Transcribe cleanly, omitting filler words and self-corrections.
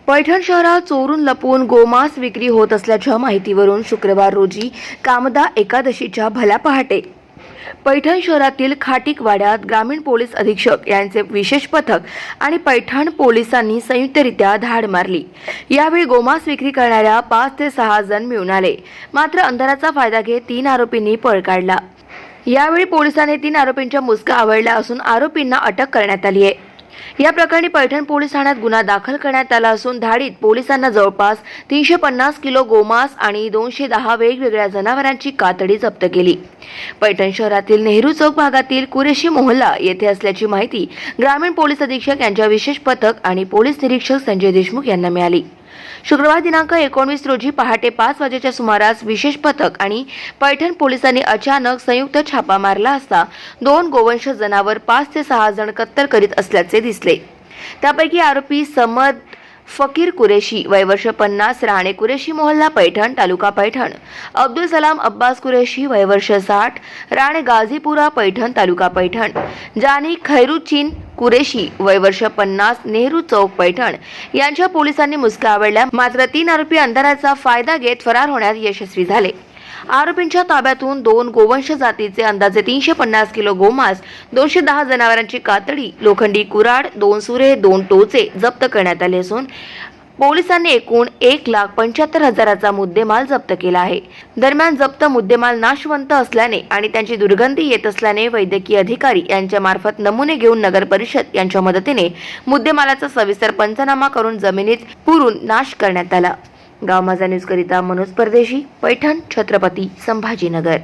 पैठण शहरात चोरून लपून गोमांस विक्री होत असल्याच्या माहितीवरून शुक्रवार रोजी कामदा एकादशीच्या भल्या पहाटे पैठण शहरातील खाटीकवाड्यात ग्रामीण पोलीस अधीक्षक यांचे विशेष पथक आणि पैठण पोलिसांनी संयुक्तरित्या धाड मारली। यावेळी गोमांस विक्री करणाऱ्या 5 ते 6 जण मिळून आले। मात्र अंधाराचा फायदा घेत 3 आरोपींनी पळ काढला। यावेळी पोलिसांनी 3 आरोपींच्या मुसक्या आवळल्या असून आरोपींना अटक करण्यात आली आहे। या प्रकरणी पैठण पोलीस ठाण्यात गुन्हा दाखल करण्यात आला असून धाडीत पोलिसांना जवळपास 350 किलो गोमांस आणि 210 वेगवेगळ्या जनावरांची कातडी जप्त केली। पैठण शहरातील नेहरू चौक भागातील कुरेशी मोहल्ला येथे असल्याची माहिती ग्रामीण पोलीस अधीक्षक यांच्या विशेष पथक आणि पोलीस निरीक्षक संजय देशमुख यांना मिळाली। शुक्रवार दिनांक 19 रोजी पहाटे 5 वाजेच्या सुमारास विशेष पथक आणि पैठण पोलिसांनी अचानक संयुक्त छापा मारला असता 2 गोवंश जनावर 5 ते 6 जण कत्तल करीत असल्याचे दिसले। त्यापैकी आरोपी समद फकीर कुरेशी वय वर्ष 50 राहणे कुरेशी मोहल्ला पैठण तालुका पैठण, अब्दुल सलाम अब्बास कुरेशी वय वर्ष 60 राहणे गाझीपुरा पैठण तालुका पैठण, जानी खैरुचीन कुरेशी वय वर्ष 50 नेहरू चौक पैठण यांच्या पोलिसांनी मुसक्या आवळल्या। मात्र 3 आरोपी अंधाराचा फायदा घेत फरार होण्यात यशस्वी झाले। आरोपींच्या ताब्यातून 2 गोवंश जातीचे अंदाजे 350 किलो गोमांस, 210 जनावरांची कातडी, लोखंडी कुऱ्हाड, 2 सुरे, 2 टोचे जप्त करण्यात आले असून पोलिसांनी एकूण 1,75,000चा मुद्देमाल जप्त केला आहे। दरम्यान जप्त मुद्देमाल नाशवंत असल्याने आणि त्यांची दुर्गंधी येत असल्याने वैद्यकीय अधिकारी यांच्या मार्फत नमुने घेऊन नगर परिषद यांच्या मदतीने मुद्देमालाचा सविस्तर पंचनामा करून जमिनीत पुरून नाश करण्यात आला। गाव माझा न्यूज करिता मनोज परदेशी, पैठण, छत्रपती संभाजीनगर।